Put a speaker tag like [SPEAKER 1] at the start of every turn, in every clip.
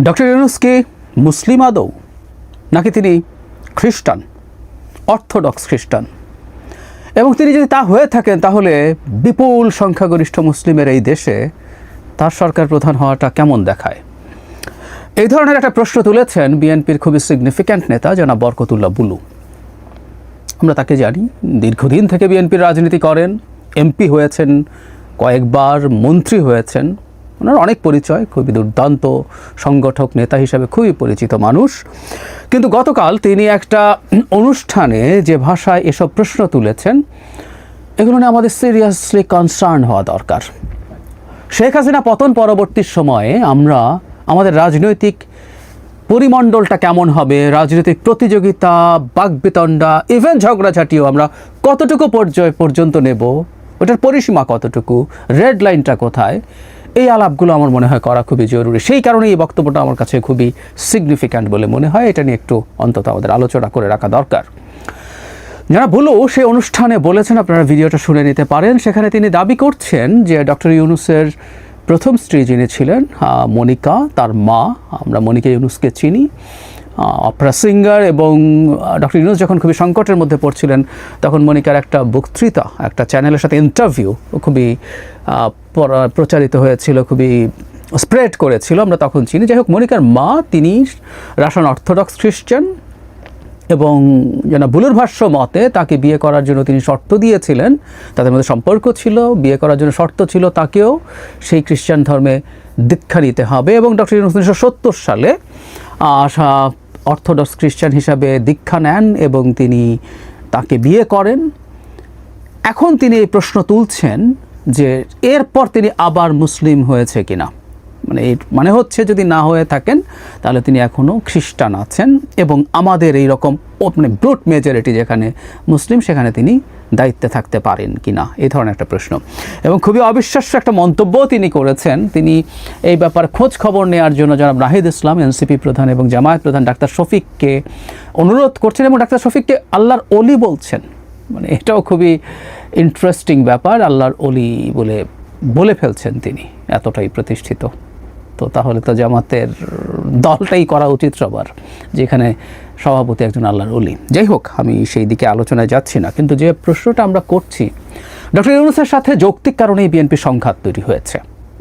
[SPEAKER 1] Doctor Yunus কি মুসলিম আদৌ, নাকি তিনি খ্রিস্টান, অর্থোডক্স খ্রিস্টান? এবং তিনি যদি তা হয়ে থাকেন, তাহলে বিপুল সংখ্যাগরিষ্ঠ মুসলিমের এই দেশে তার সরকার প্রধান হওয়াটা কেমন দেখায়? এই ধরনের একটা প্রশ্ন তুলেছেন বিএনপির খুবই সিগনিফিক্যান্ট নেতা জনাব বরকতুল্লাহ বুলু। আমরা তাকে জানি, দীর্ঘদিন থেকে বিএনপির রাজনীতি করেন, এমপি হয়েছেন, কয়েকবার মন্ত্রী হয়েছেন। ওনার অনেক পরিচয়, খুবই দুর্দান্ত সংগঠক নেতা হিসাবে খুবই পরিচিত মানুষ। কিন্তু গতকাল তিনি একটা অনুষ্ঠানে যে ভাষায় এসব প্রশ্ন তুলেছেন, এগুলো নিয়ে আমাদের সিরিয়াসলি কনসার্ন হওয়া দরকার। শেখ হাসিনা পতন পরবর্তী সময়ে আমরা আমাদের রাজনৈতিক পরিমণ্ডলটা কেমন হবে, রাজনৈতিক প্রতিযোগিতা, বাকবিতণ্ডা, ইভেন ঝগড়াঝাটিও আমরা কতটুকু পর্যায় পর্যন্ত নেব, ওটার পরিসীমা কতটুকু, রেড লাইনটা কোথায়, এই আলাপগুলো আমার মনে হয় করা খুবই জরুরি। সেই কারণে এই বক্তব্যটা আমার কাছে খুবই সিগনিফিক্যান্ট বলে মনে হয়। এটা নিয়ে একটু অন্তত আমাদের আলোচনা করে রাখা দরকার। যারা বলো সেই অনুষ্ঠানে বলেছেন, আপনারা ভিডিওটা শুনে নিতে পারেন। সেখানে তিনি দাবি করছেন যে ডক্টর ইউনূসের প্রথম স্ত্রী যিনি ছিলেন মনিকা, তার মা, আমরা মনিকা ইউনূসকে চিনি, অপেরা সিঙ্গার, এবং ডক্টর ইউনূস যখন খুবই সংকটের মধ্যে পড়ছিলেন তখন মনিকার একটা বক্তৃতা একটা চ্যানেলের সাথে ইন্টারভিউ খুবই প্রচারিত হয়েছিল, খুবই স্প্রেড করেছিল, আমরা তখন চিনি। যাই হোক, মনিকার মা তিনি রাশিয়ান অর্থোডক্স খ্রিস্টান, এবং যেন বুলুর ভাষ্য মতে তাকে বিয়ে করার জন্য তিনি শর্ত দিয়েছিলেন, তাদের মধ্যে সম্পর্ক ছিল, বিয়ে করার জন্য শর্ত ছিল তাকেও সেই খ্রিস্টান ধর্মে দীক্ষা নিতে হবে। এবং ডক্টর ইউনূস 1970 সালে অর্থোডক্স খ্রিস্টান হিসাবে দীক্ষা নেন এবং তিনি তাকে বিয়ে করেন। এখন তিনি এই প্রশ্ন তুলছেন যে এরপর তিনি আবার মুসলিম হয়েছে কিনা। মানে হচ্ছে যদি না হয়ে থাকেন তাহলে তিনি এখনও খ্রিস্টান আছেন, এবং আমাদের এই রকম ব্রুট মেজরিটি যেখানে মুসলিম সেখানে তিনি দায়িত্বে থাকতে পারেন কিনা, এই ধরনের একটা প্রশ্ন। এবং খুবই অবিশ্বাস্য একটা মন্তব্য তিনি করেছেন। তিনি এই ব্যাপারে খোঁজ খবর নেওয়ার জন্য জনাব নাহিদ ইসলাম, এনসিপি প্রধান এবং জামায়াত প্রধান ডাক্তার শফিককে অনুরোধ করছেন, এবং ডাক্তার শফিককে আল্লাহর অলি বলছেন। এটাও খুবই ইন্টারেস্টিং ব্যাপার, আল্লাহর অলি বলে ফেলছেন তিনি, এতটাই প্রতিষ্ঠিত। তো তাহলে তো জামাতের দলটাই করা উচিত সবার, যেখানে সভাপতি একজন আল্লাহর অলি। যাই হোক, আমি সেই দিকে আলোচনায় যাচ্ছি না। কিন্তু যে প্রশ্নটা আমরা করছি, ডক্টর ইউনূসের সাথে যৌক্তিক কারণেই বিএনপি সংঘাত তৈরি হয়েছে,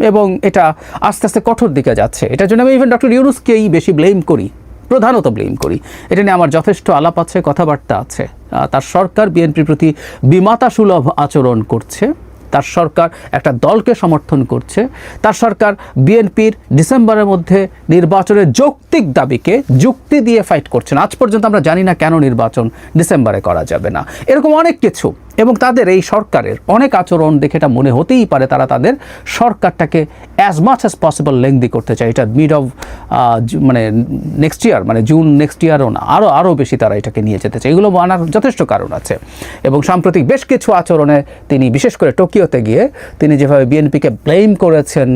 [SPEAKER 1] এবং এটা আস্তে আস্তে কঠোর দিকে যাচ্ছে। এটার জন্য আমি ইভেন ডক্টর ইউনূসকেই বেশি ব্লেম করি, প্রধানত ব্লেম করি। এটা নিয়ে আমার যথেষ্ট আলাপ আছে, কথাবার্তা আছে। তার সরকার বিএনপির প্রতি বিমাতা সুলভ আচরণ করছে, তার সরকার একটা দলকে সমর্থন করছে, তার সরকার বিএনপির ডিসেম্বরের মধ্যে নির্বাচনের যৌক্তিক দাবিকে যুক্তি দিয়ে ফাইট করছেন। আজ পর্যন্ত আমরা জানি না কেন নির্বাচন ডিসেম্বরে করা যাবে না, এরকম অনেক কিছু। এবং তাদের এই সরকারের অনেক আচরণ দেখে এটা মনে হতেই পারে তারা তাদের সরকারটাকে as much as possible lengthy করতে চায়। এটা mid of next year, June next ইয়ারও না, আরও বেশি তারা এটাকে নিয়ে যেতে চায়। এগুলো মানার যথেষ্ট কারণ আছে। এবং সাম্প্রতিক বেশ কিছু আচরণে তিনি, বিশেষ করে টোকিওতে গিয়ে তিনি যেভাবে বিএনপিকে ব্লেম করেছেন,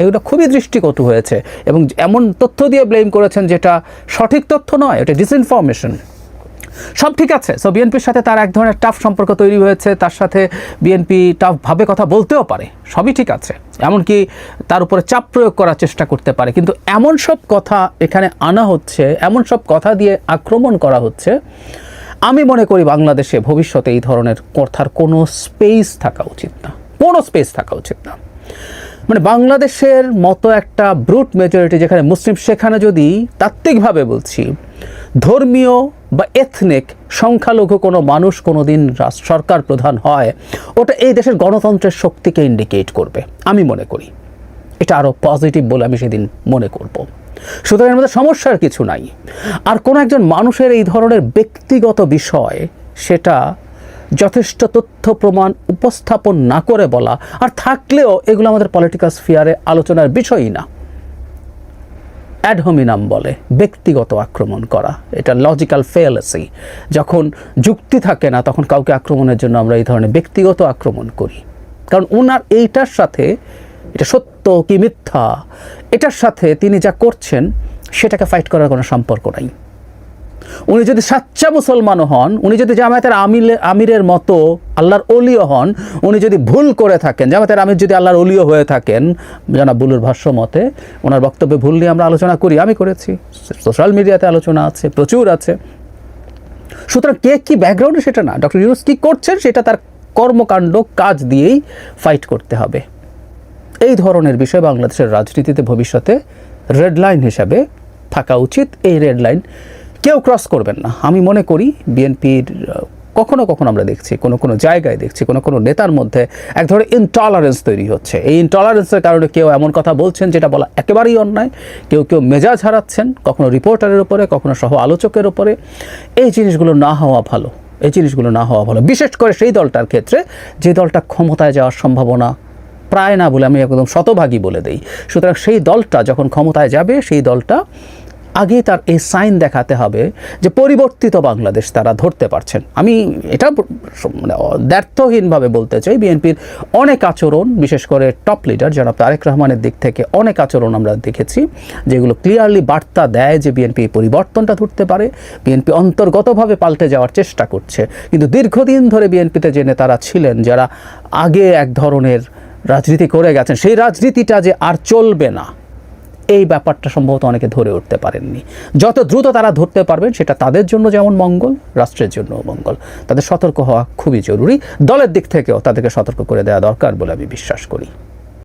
[SPEAKER 1] এগুলো খুবই দৃষ্টিকটু হয়েছে। এবং এমন তথ্য দিয়ে ব্লেম করেছেন যেটা সঠিক তথ্য নয়, এটা ডিসইনফরমেশন। সব ঠিক আছে, সো বিএনপির সাথে তার এক ধরনের টাফ সম্পর্ক তৈরি হয়েছে, তার সাথে বিএনপি টাফভাবে কথা বলতেও পারে, সবই ঠিক আছে, এমনকি তার উপরে চাপ প্রয়োগ করার চেষ্টা করতে পারে। কিন্তু এমন সব কথা এখানে আনা হচ্ছে, এমন সব কথা দিয়ে আক্রমণ করা হচ্ছে, আমি মনে করি বাংলাদেশে ভবিষ্যতে এই ধরনের কথার কোনো স্পেস থাকা উচিত না, কোনো স্পেস থাকা উচিত না। বাংলাদেশের মতো একটা ব্রুট মেজরিটি যেখানে মুসলিম, সেখানে যদি তাত্ত্বিকভাবে বলছি ধর্মীয় বা এথনিক সংখ্যালঘু কোনো মানুষ কোনো দিন সরকার প্রধান হয়, ওটা এই দেশের গণতন্ত্রের শক্তিকে ইন্ডিকেট করবে, আমি মনে করি। এটা আরও পজিটিভ বলে আমি সেদিন মনে করব। সুতরাং এর মধ্যে সমস্যার কিছু নাই। আর কোনো একজন মানুষের এই ধরনের ব্যক্তিগত বিষয়, সেটা যথেষ্ট তথ্য প্রমাণ উপস্থাপন না করে বলা, আর থাকলেও এগুলো আমাদের পলিটিক্যাল স্ফিয়ারে আলোচনার বিষয়ই না। অ্যাড হোমিনাম বলে ব্যক্তিগত আক্রমণ করা, এটা লজিক্যাল ফেয়ালেসি। যখন যুক্তি থাকে না তখন কাউকে আক্রমণের জন্য আমরা এই ধরনের ব্যক্তিগত আক্রমণ করি। কারণ ওনার এইটার সাথে, এটা সত্য কি মিথ্যা, এটার সাথে তিনি যা করছেন সেটাকে ফাইট করার কোনো সম্পর্ক নাই। উনি যদি সাচ্চা মুসলমানও হন, উনি যদি জামায়াতের আমিরের মতো আল্লাহর ওলিও হন, উনি যদি ভুল করে থাকেন, জামায়াতের আমির যদি আল্লাহর ওলিও হয়ে থাকেন, জনাব বুলুর ভাষ্য মতে, ওনার বক্তব্যে ভুল নিয়ে আমরা আলোচনা করি, আমি করেছি, সোশ্যাল মিডিয়াতে আলোচনা আছে, প্রচুর আছে। সুতরাং কে কী ব্যাকগ্রাউন্ডে সেটা না, ডক্টর ইউনূস কী করছেন সেটা তার কর্মকাণ্ড কাজ দিয়েই ফাইট করতে হবে। এই ধরনের বিষয় বাংলাদেশের রাজনীতিতে ভবিষ্যতে রেড লাইন হিসাবে থাকা উচিত। এই রেড লাইন কেউ ক্রস করবেন না। আমি মনে করি বিএনপির কখনো কখনো আমরা দেখছি, কোনো জায়গায় দেখছি, কোনো নেতার মধ্যে এক ধরনের ইনটলারেন্স তৈরি হচ্ছে। এই ইনটলারেন্সের কারণে কেউ এমন কথা বলছেন যেটা বলা একেবারেই অন্যায়, কেউ মেজাজ হারাচ্ছেন, কখনো রিপোর্টারের উপরে, কখনো সহ আলোচকের উপরে। এই জিনিসগুলো না হওয়া ভালো, বিশেষ করে সেই দলটার ক্ষেত্রে যে দলটা ক্ষমতায় যাওয়ার সম্ভাবনা প্রায় না বলে আমি একদম শতভাগই বলে দিই। সুতরাং সেই দলটা যখন ক্ষমতায় যাবে, সেই দলটা আগে তার এই সাইন দেখাতে হবে যে পরিবর্তিত বাংলাদেশ তারা ধরতে পারছেন। আমি এটা মানে দ্ব্যর্থহীনভাবে বলতে চাই, বিএনপির অনেক আচরণ, বিশেষ করে টপ লিডার জনাব তারেক রহমানের দিক থেকে অনেক আচরণ আমরা দেখেছি যেগুলো ক্লিয়ারলি বার্তা দেয় যে বিএনপি পরিবর্তনটা ধরতে পারে, বিএনপি অন্তর্গতভাবে পাল্টে যাওয়ার চেষ্টা করছে। কিন্তু দীর্ঘদিন ধরে বিএনপিতে যে নেতারা ছিলেন, যারা আগে এক ধরনের রাজনীতি করে গেছেন, সেই রাজনীতিটা যে আর চলবে না, এই ব্যাপারটা সম্ভবত অনেকে ধরে উঠতে পারেননি। যত দ্রুত তারা ধরতে পারবেন সেটা তাদের জন্য যেমন মঙ্গল, রাষ্ট্রের জন্য মঙ্গল। তাদের সতর্ক হওয়া খুবই জরুরি। দলের দিক থেকেও তাদেরকে সতর্ক করে দেওয়া দরকার বলে আমি বিশ্বাস করি।